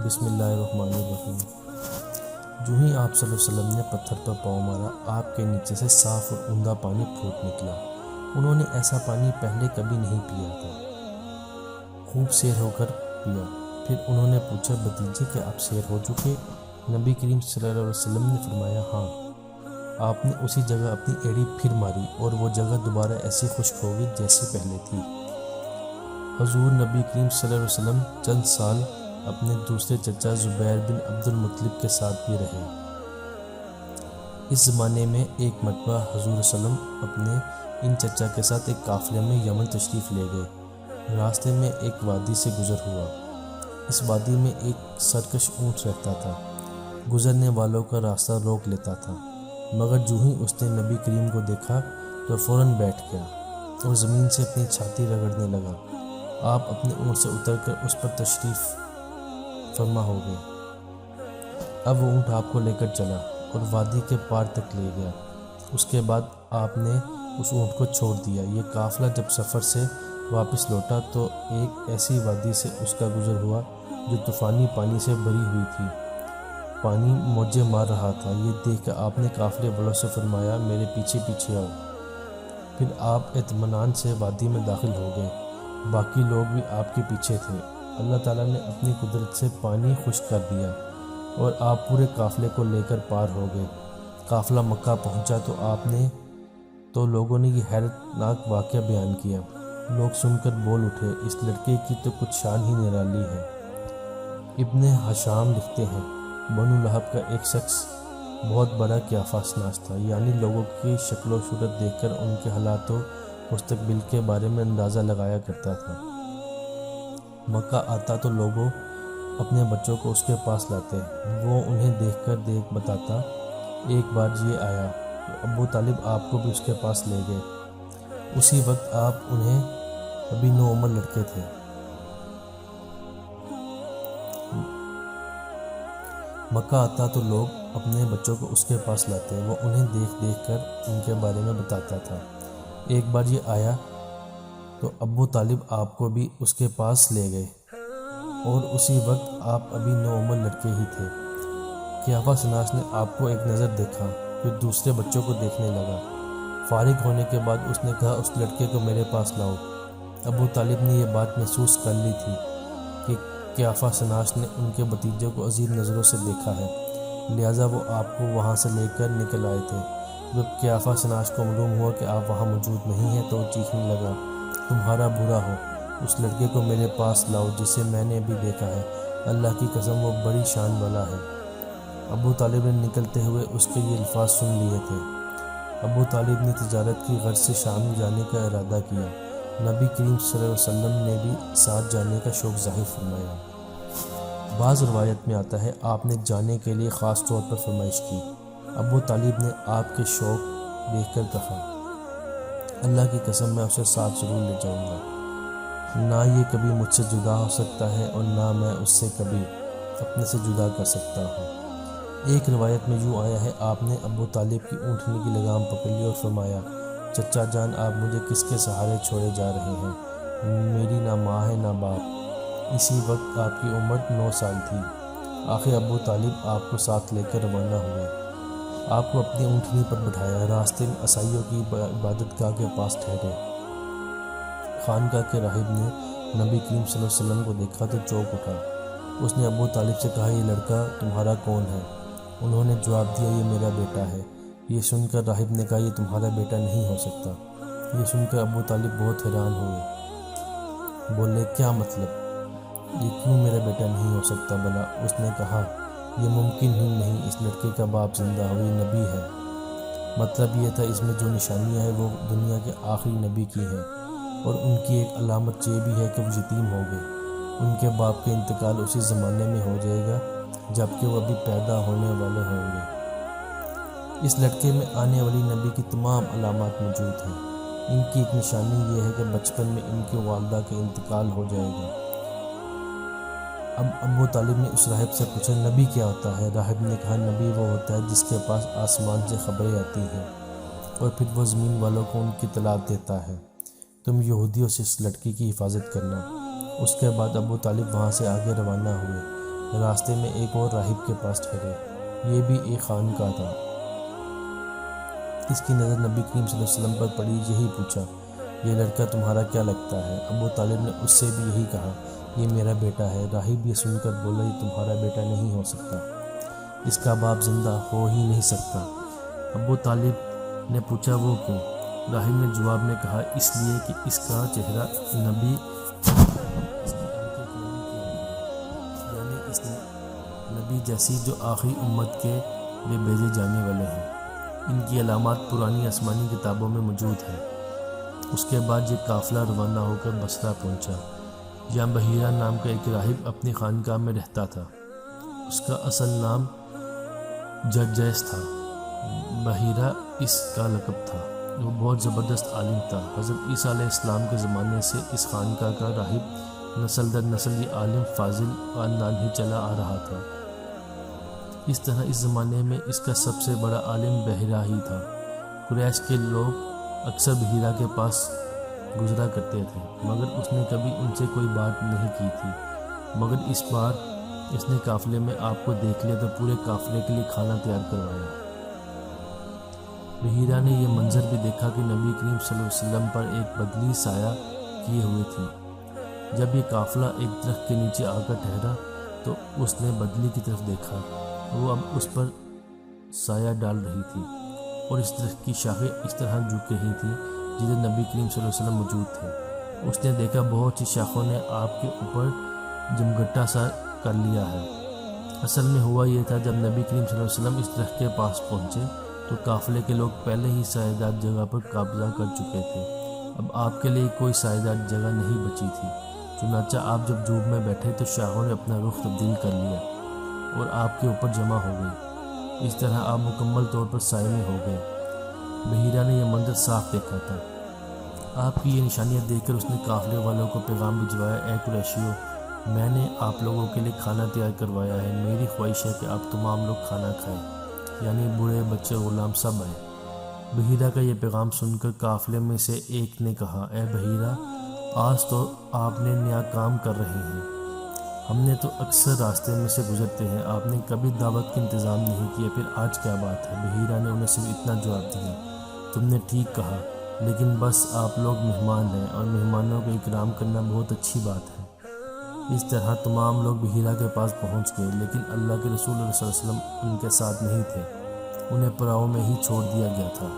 بسم اللہ الرحمن الرحیم۔ جو ہی آپ صلی اللہ علیہ وسلم نے پتھر پر پاؤں مارا، آپ کے نیچے سے صاف اور عمدہ پانی پھوٹ نکلا۔ انہوں نے ایسا پانی پہلے کبھی نہیں پیا تھا۔ خوب سیر ہو کر پیا۔ پھر انہوں نے پوچھا، بھتیجے کیا آپ سیر ہو چکے؟ نبی کریم صلی اللہ علیہ وسلم نے فرمایا، ہاں۔ آپ نے اسی جگہ اپنی ایڑی پھر ماری اور وہ جگہ دوبارہ ایسی خشک ہو گئی جیسی پہلے تھی۔ حضور نبی کریم صلی اللہ علیہ وسلم چند سال اپنے دوسرے چچا زبیر بن عبد المطلب کے ساتھ بھی رہے۔ اس زمانے میں ایک مرتبہ حضور صلی اللہ علیہ وسلم اپنے ان چچا کے ساتھ ایک قافلے میں یمن تشریف لے گئے۔ راستے میں ایک وادی سے گزر ہوا۔ اس وادی میں ایک سرکش اونٹ رہتا تھا۔ گزرنے والوں کا راستہ روک لیتا تھا، مگر جو ہی اس نے نبی کریم کو دیکھا تو فوراً بیٹھ گیا اور زمین سے اپنی چھاتی رگڑنے لگا۔ آپ اپنے اونٹ سے اتر کر اس پر تشریف فرما ہو گئے۔ اب وہ اونٹ آپ کو لے کر چلا اور وادی کے پار تک لے گیا۔ اس کے بعد آپ نے اس اونٹ کو چھوڑ دیا۔ یہ قافلہ جب سفر سے واپس لوٹا تو ایک ایسی وادی سے اس کا گزر ہوا جو طوفانی پانی سے بھری ہوئی تھی۔ پانی موجیں مار رہا تھا۔ یہ دیکھ کر آپ نے قافلے والوں سے فرمایا، میرے پیچھے پیچھے آؤ۔ پھر آپ اطمینان سے وادی میں داخل ہو گئے۔ باقی لوگ بھی آپ کے پیچھے تھے۔ اللہ تعالیٰ نے اپنی قدرت سے پانی خشک کر دیا اور آپ پورے قافلے کو لے کر پار ہو گئے۔ قافلہ مکہ پہنچا تو لوگوں نے یہ حیرت ناک واقعہ بیان کیا۔ لوگ سن کر بول اٹھے، اس لڑکے کی تو کچھ شان ہی نرالی ہے۔ ابن ہشام لکھتے ہیں، بنو لہب کا ایک شخص بہت بڑا قیافہ شناس تھا، یعنی لوگوں کی شکل و صورت دیکھ کر ان کے حالات و مستقبل کے بارے میں اندازہ لگایا کرتا تھا۔ مکہ آتا تو لوگوں اپنے بچوں کو اس کے پاس لاتے، وہ انہیں دیکھ کر بتاتا۔ ایک بار یہ آیا تو ابو طالب آپ کو بھی اس کے پاس لے گئے۔ اسی وقت آپ انہیں ابھی نوعمر لڑکے تھے۔ مکہ آتا تو لوگ اپنے بچوں کو اس کے پاس لاتے، وہ انہیں دیکھ کر ان کے بارے میں بتاتا تھا۔ ایک بار یہ آیا تو ابو طالب آپ کو بھی اس کے پاس لے گئے اور اسی وقت آپ ابھی نوعمر لڑکے ہی تھے۔ قیافہ شناس نے آپ کو ایک نظر دیکھا، پھر دوسرے بچوں کو دیکھنے لگا۔ فارغ ہونے کے بعد اس نے کہا، اس لڑکے کو میرے پاس لاؤ۔ ابو طالب نے یہ بات محسوس کر لی تھی کہ قیافہ شناس نے ان کے بھتیجے کو عجیب نظروں سے دیکھا ہے، لہٰذا وہ آپ کو وہاں سے لے کر نکل آئے تھے۔ جب قیافہ شناس کو معلوم ہوا کہ آپ وہاں موجود نہیں ہیں تو وہ چیخنے لگا، تمہارا برا ہو، اس لڑکے کو میرے پاس لاؤ جسے میں نے ابھی دیکھا ہے، اللہ کی قسم وہ بڑی شان والا ہے۔ ابو طالب نے نکلتے ہوئے اس کے یہ الفاظ سن لیے تھے۔ ابو طالب نے تجارت کی غرض سے شام جانے کا ارادہ کیا۔ نبی کریم صلی اللہ علیہ وسلم نے بھی ساتھ جانے کا شوق ظاہر فرمایا۔ بعض روایت میں آتا ہے، آپ نے جانے کے لیے خاص طور پر فرمائش کی۔ ابو طالب نے آپ کے شوق دیکھ کر کہا، اللہ کی قسم میں اسے ساتھ ضرور لے جاؤں گا، نہ یہ کبھی مجھ سے جدا ہو سکتا ہے اور نہ میں اس سے کبھی اپنے سے جدا کر سکتا ہوں۔ ایک روایت میں یوں آیا ہے، آپ نے ابو طالب کی اونٹنی کی لگام پکڑ لی اور فرمایا، چچا جان آپ مجھے کس کے سہارے چھوڑے جا رہے ہیں؟ میری نہ ماں ہے نہ باپ۔ اسی وقت آپ کی عمر 9 سال تھی۔ آخر ابو طالب آپ کو ساتھ لے کر روانہ ہوئے۔ آپ کو اپنی اونٹنی پر بٹھایا، راستے میں عیسائیوں کی عبادت گاہ کے پاس ٹھہرے۔ خانقاہ کے راہب نے نبی کریم صلی اللہ علیہ وسلم کو دیکھا تو چونک اٹھا۔ اس نے ابو طالب سے کہا، یہ لڑکا تمہارا کون ہے؟ انہوں نے جواب دیا، یہ میرا بیٹا ہے۔ یہ سن کر راہب نے کہا، یہ تمہارا بیٹا نہیں ہو سکتا۔ یہ سن کر ابو طالب بہت حیران ہوئے، بولے، کیا مطلب؟ یہ کیوں میرا بیٹا نہیں ہو سکتا بھلا؟ اس نے کہا، یہ ممکن ہی نہیں، اس لڑکے کا باپ زندہ ہو، یہ نبی ہے۔ مطلب یہ تھا اس میں جو نشانیاں ہیں وہ دنیا کے آخری نبی کی ہیں، اور ان کی ایک علامت یہ بھی ہے کہ وہ یتیم ہو گئے۔ ان کے باپ کا انتقال اسی زمانے میں ہو جائے گا جبکہ وہ ابھی پیدا ہونے والے ہوں گے۔ اس لڑکے میں آنے والی نبی کی تمام علامات موجود ہیں۔ ان کی ایک نشانی یہ ہے کہ بچپن میں ان کی والدہ کا انتقال ہو جائے گا۔ اب ابو طالب نے اس راہب سے پوچھا، نبی کیا ہوتا ہے؟ راہب نے کہا، نبی وہ ہوتا ہے جس کے پاس آسمان سے خبریں آتی ہیں اور پھر وہ زمین والوں کو ان کی اطلاع دیتا ہے۔ تم یہودیوں سے اس لڑکی کی حفاظت کرنا۔ اس کے بعد ابو طالب وہاں سے آگے روانہ ہوئے۔ راستے میں ایک اور راہب کے پاس ٹھہرے، یہ بھی ایک خانقاہ تھا۔ اس کی نظر نبی کریم صلی اللہ علیہ وسلم پر پڑی، یہی پوچھا، یہ لڑکا تمہارا کیا لگتا ہے؟ ابو طالب نے اس سے بھی یہی کہا، یہ میرا بیٹا ہے۔ راہب یہ سن کر بولا، یہ تمہارا بیٹا نہیں ہو سکتا، اس کا باپ زندہ ہو ہی نہیں سکتا۔ ابو طالب نے پوچھا، وہ کیوں؟ راہب نے جواب میں کہا، اس لیے کہ اس کا چہرہ نبی، اس کی آنکھیں کھلنے کی آنکھیں، یعنی اس نبی جیسی جو آخری امت کے لیے بھیجے جانے والے ہیں۔ ان کی علامات پرانی آسمانی کتابوں میں موجود ہیں۔ اس کے بعد یہ قافلہ روانہ ہو کر بصرہ پہنچا۔ یہاں بحیرہ نام کا ایک راہب اپنی خانقاہ میں رہتا تھا۔ اس کا اصل نام جرجیس تھا، بحیرہ اس کا لقب تھا۔ وہ بہت زبردست عالم تھا۔ حضرت عیسیٰ علیہ السلام کے زمانے سے اس خانقاہ کا راہب نسل در نسل یہ عالم فاضل خاندان ہی چلا آ رہا تھا۔ اس طرح اس زمانے میں اس کا سب سے بڑا عالم بحیرہ ہی تھا۔ قریش کے لوگ اکثر بحیرہ کے پاس گزرا کرتے تھے، مگر اس نے کبھی ان سے کوئی بات نہیں کی تھی۔ مگر اس بار اس نے قافلے میں آپ کو دیکھ لیا تو پورے قافلے کے لیے کھانا تیار کروایا۔ بحیرہ نے یہ منظر بھی دیکھا کہ نبی کریم صلی اللہ علیہ وسلم پر ایک بدلی سایہ کیے ہوئے تھی۔ جب یہ قافلہ ایک درخت کے نیچے آ کر ٹھہرا تو اس نے بدلی کی طرف دیکھا، وہ اب اس پر سایہ ڈال رہی تھی، اور اس درخت کی شاخیں اس طرح جھک رہی تھیں جدھر نبی کریم صلی اللہ علیہ وسلم موجود تھے۔ اس نے دیکھا بہت سی شاخوں نے آپ کے اوپر جمگٹا سا کر لیا ہے۔ اصل میں ہوا یہ تھا، جب نبی کریم صلی اللہ علیہ وسلم اس درخت کے پاس پہنچے تو قافلے کے لوگ پہلے ہی سایہ دار جگہ پر قبضہ کر چکے تھے۔ اب آپ کے لیے کوئی سایہ دار جگہ نہیں بچی تھی۔ چنانچہ آپ جب جوب میں بیٹھے تو شاخوں نے اپنا رخ تبدیل کر لیا اور آپ کے اوپر جمع ہو گئی۔ اس طرح آپ مکمل طور پر سائے میں ہو گئے۔ بحیرہ نے یہ منظر صاف دیکھا تھا۔ آپ کی یہ نشانیاں دیکھ کر اس نے قافلے والوں کو پیغام بھجوایا، اے قریشیو، میں نے آپ لوگوں کے لیے کھانا تیار کروایا ہے۔ میری خواہش ہے کہ آپ تمام لوگ کھانا کھائیں، یعنی بوڑھے بچے غلام سب آئیں۔ بحیرہ کا یہ پیغام سن کر قافلے میں سے ایک نے کہا، اے بحیرہ، آج تو آپ نے نیا کام کر رہے ہیں۔ ہم نے تو اکثر راستے میں سے گزرتے ہیں، آپ نے کبھی دعوت کا انتظام نہیں کیا، پھر آج کیا بات ہے؟ بحیرہ نے انہیں صرف اتنا جواب دیا، تم نے ٹھیک کہا، لیکن بس آپ لوگ مہمان ہیں اور مہمانوں کو اکرام کرنا بہت اچھی بات ہے۔ اس طرح تمام لوگ بحیرہ کے پاس پہنچ گئے، لیکن اللہ کے رسول صلی اللہ علیہ وسلم ان کے ساتھ نہیں تھے، انہیں پڑاؤ میں ہی چھوڑ دیا گیا تھا۔